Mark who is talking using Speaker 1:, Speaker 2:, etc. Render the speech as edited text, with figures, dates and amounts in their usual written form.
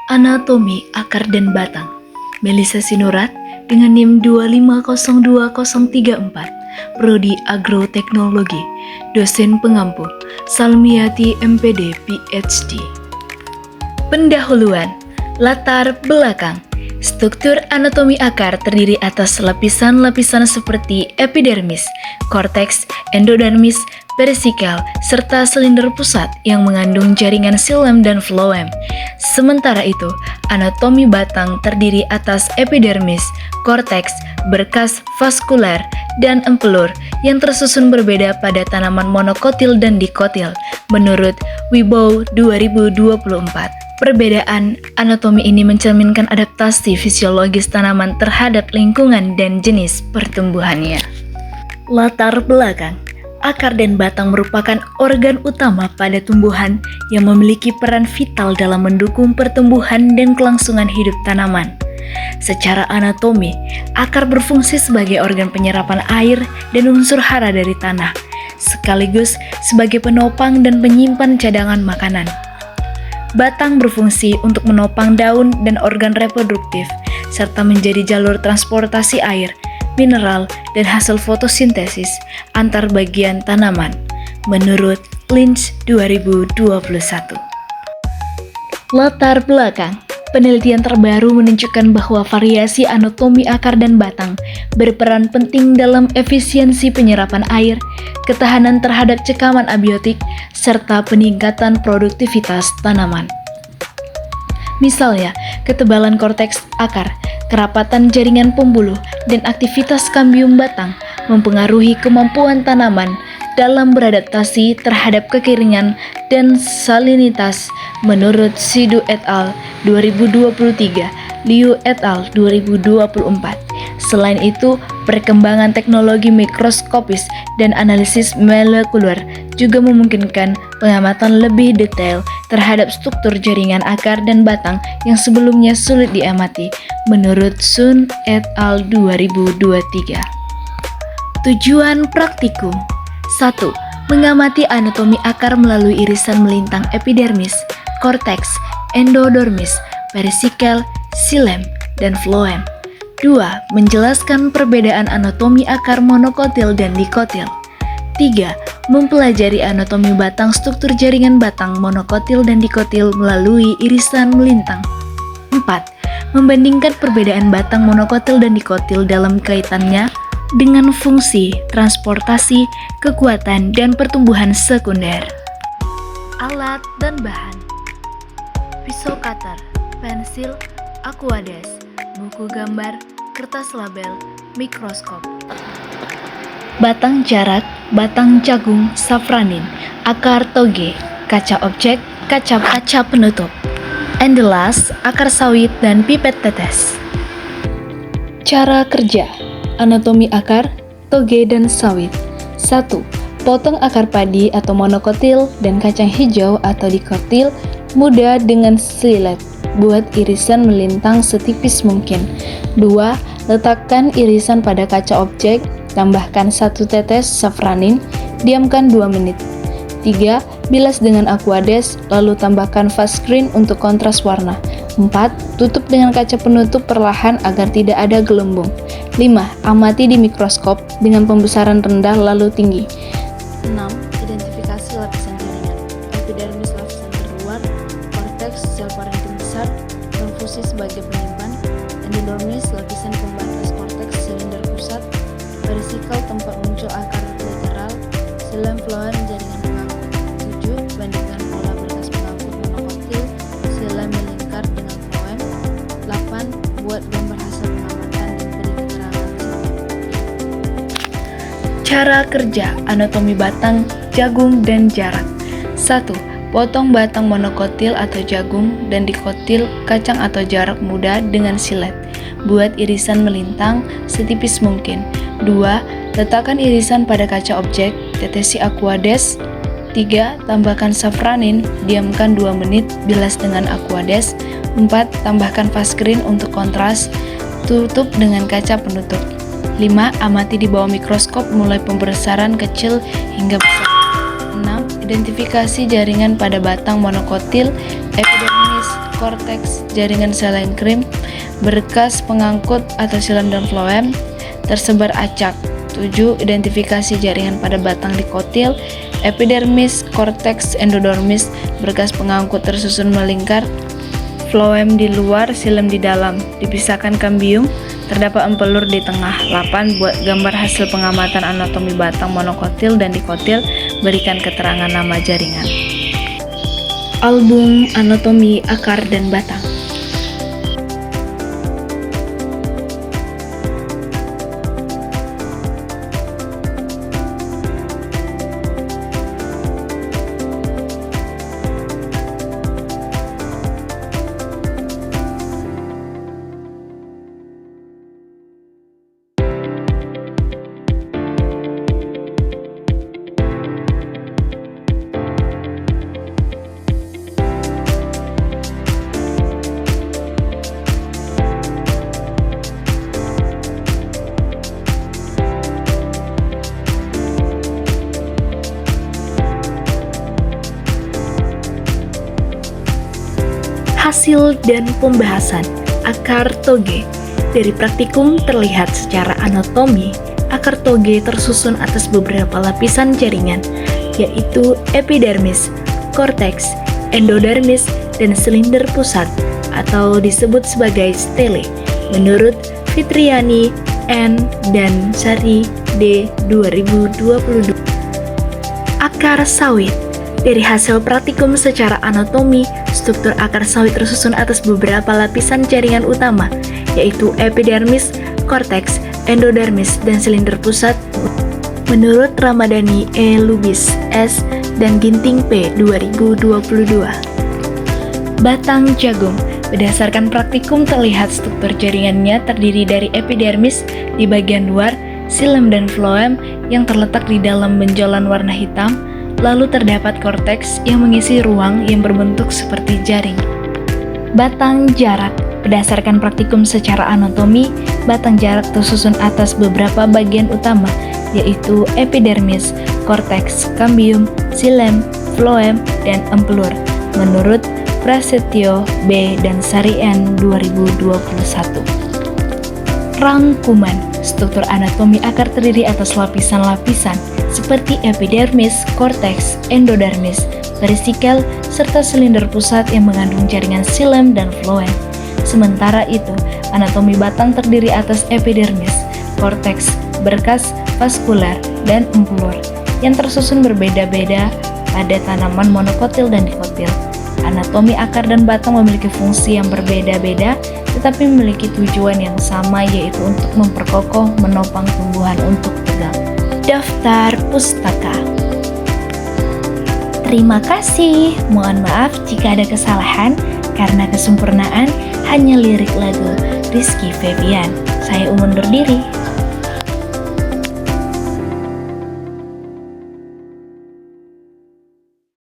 Speaker 1: Anatomi Akar dan Batang, Melisa Sinurat dengan NIM 2502034, Prodi Agroteknologi, Dosen Pengampu, Salmiati MPD PhD. Pendahuluan, latar belakang. Struktur anatomi akar terdiri atas lapisan-lapisan seperti epidermis, korteks, endodermis, perisikal, serta silinder pusat yang mengandung jaringan xilem dan floem. Sementara itu, anatomi batang terdiri atas epidermis, korteks, berkas vaskuler, dan empelur yang tersusun berbeda pada tanaman monokotil dan dikotil, menurut Wibowo 2024. Perbedaan anatomi ini mencerminkan adaptasi fisiologis tanaman terhadap lingkungan dan jenis pertumbuhannya. Latar belakang. Akar dan batang merupakan organ utama pada tumbuhan yang memiliki peran vital dalam mendukung pertumbuhan dan kelangsungan hidup tanaman. Secara anatomi, akar berfungsi sebagai organ penyerapan air dan unsur hara dari tanah, sekaligus sebagai penopang dan penyimpan cadangan makanan. Batang berfungsi untuk menopang daun dan organ reproduktif, serta menjadi jalur transportasi air, mineral, dan hasil fotosintesis antar bagian tanaman, menurut Lynch 2021. Latar belakang. Penelitian terbaru menunjukkan bahwa variasi anatomi akar dan batang berperan penting dalam efisiensi penyerapan air, ketahanan terhadap cekaman abiotik, serta peningkatan produktivitas tanaman. Misalnya, ketebalan korteks akar, kerapatan jaringan pembuluh, dan aktivitas kambium batang mempengaruhi kemampuan tanaman dalam beradaptasi terhadap kekeringan dan salinitas, menurut Sidu et al. 2023, Liu et al. 2024. Selain itu, perkembangan teknologi mikroskopis dan analisis molekuler juga memungkinkan pengamatan lebih detail terhadap struktur jaringan akar dan batang yang sebelumnya sulit diamati, menurut Sun et al. 2023. Tujuan praktikum. 1. Mengamati anatomi akar melalui irisan melintang epidermis, korteks, endodermis, perisikal, xilem, dan floem. 2. Menjelaskan perbedaan anatomi akar monokotil dan dikotil. 3. Mempelajari anatomi batang, struktur jaringan batang monokotil dan dikotil melalui irisan melintang. 4. Membandingkan perbedaan batang monokotil dan dikotil dalam kaitannya dengan fungsi, transportasi, kekuatan, dan pertumbuhan sekunder. Alat dan bahan: pisau cutter, pensil, aquades, buku gambar, kertas label, mikroskop. Batang jarak, batang jagung, safranin, akar toge, kaca objek, kaca penutup, endelas, akar sawit, dan pipet tetes. Cara kerja anatomi akar, toge, dan sawit. 1. Potong akar padi atau monokotil dan kacang hijau atau dikotil muda dengan silet. Buat irisan melintang setipis mungkin. 2. Letakkan irisan pada kaca objek, tambahkan 1 tetes safranin, diamkan 2 menit. 3. Bilas dengan aquades, lalu tambahkan fast screen untuk kontras warna. 4. Tutup dengan kaca penutup perlahan agar tidak ada gelembung. 5. Amati di mikroskop dengan pembesaran rendah lalu tinggi. 6. Identifikasi lapisan jaringan. Epidermis lapisan terluar, korteks sel parenkim besar, konfusi sebagai penyimpan, endodermis lapisan pembatas korteks silinder pusat, perisikal tempat muncul akar lateral, xilem floem jaringan pengangkut. 7. Bandingkan pola berkas pengangkut monokotil, xilem melingkar dengan floem. 8. Buat gambar hasil pengamatan dan beri keterangan. Cara kerja anatomi batang, jagung, dan jarak. 1. Potong batang monokotil atau jagung dan dikotil kacang atau jarak muda dengan silet. Buat irisan melintang setipis mungkin. 2. Letakkan irisan pada kaca objek, tetesi aquades. 3. Tambahkan safranin, diamkan 2 menit, bilas dengan aquades. 4. Tambahkan fast screen untuk kontras, tutup dengan kaca penutup. 5. Amati di bawah mikroskop mulai pembesaran kecil hingga besar. 6. Identifikasi jaringan pada batang monokotil, epidermis, korteks, jaringan selenkrim, berkas pengangkut atau silem dan floem, tersebar acak. 7. Identifikasi jaringan pada batang dikotil, epidermis, korteks, endodermis, berkas pengangkut tersusun melingkar, floem di luar, silem di dalam. Dipisahkan kambium, terdapat empelur di tengah. 8. Buat gambar hasil pengamatan anatomi batang monokotil dan dikotil, berikan keterangan nama jaringan. Album anatomi akar dan batang. Hasil dan pembahasan akar toge. Dari praktikum terlihat secara anatomi, akar toge tersusun atas beberapa lapisan jaringan, yaitu epidermis, korteks, endodermis, dan silinder pusat, atau disebut sebagai stele, menurut Fitriani N. dan Sari D. 2022. Akar sawit. Dari hasil praktikum secara anatomi, struktur akar sawit tersusun atas beberapa lapisan jaringan utama, yaitu epidermis, korteks, endodermis, dan silinder pusat, menurut Ramadhani E. Lubis S. dan Ginting P. 2022. Batang jagung. Berdasarkan praktikum terlihat struktur jaringannya terdiri dari epidermis di bagian luar, silem dan floem yang terletak di dalam benjolan warna hitam, lalu terdapat korteks yang mengisi ruang yang berbentuk seperti jaring. Batang jarak. Berdasarkan praktikum secara anatomi, batang jarak tersusun atas beberapa bagian utama, yaitu epidermis, korteks, kambium, silem, floem, dan empelur, menurut Prasetyo B. dan Sari N. 2021. Rangkuman. Struktur anatomi akar terdiri atas lapisan-lapisan seperti epidermis, korteks, endodermis, perisikel, serta silinder pusat yang mengandung jaringan silem dan floem. Sementara itu, anatomi batang terdiri atas epidermis, korteks, berkas, vaskular, dan empelur yang tersusun berbeda-beda pada tanaman monokotil dan dikotil. Anatomi akar dan batang memiliki fungsi yang berbeda-beda, tetapi memiliki tujuan yang sama, yaitu untuk memperkokoh, menopang tumbuhan untuk tegak. Daftar pustaka. Terima kasih. Mohon maaf jika ada kesalahan, karena kesempurnaan hanya lirik lagu Rizky Febian. Saya undur diri.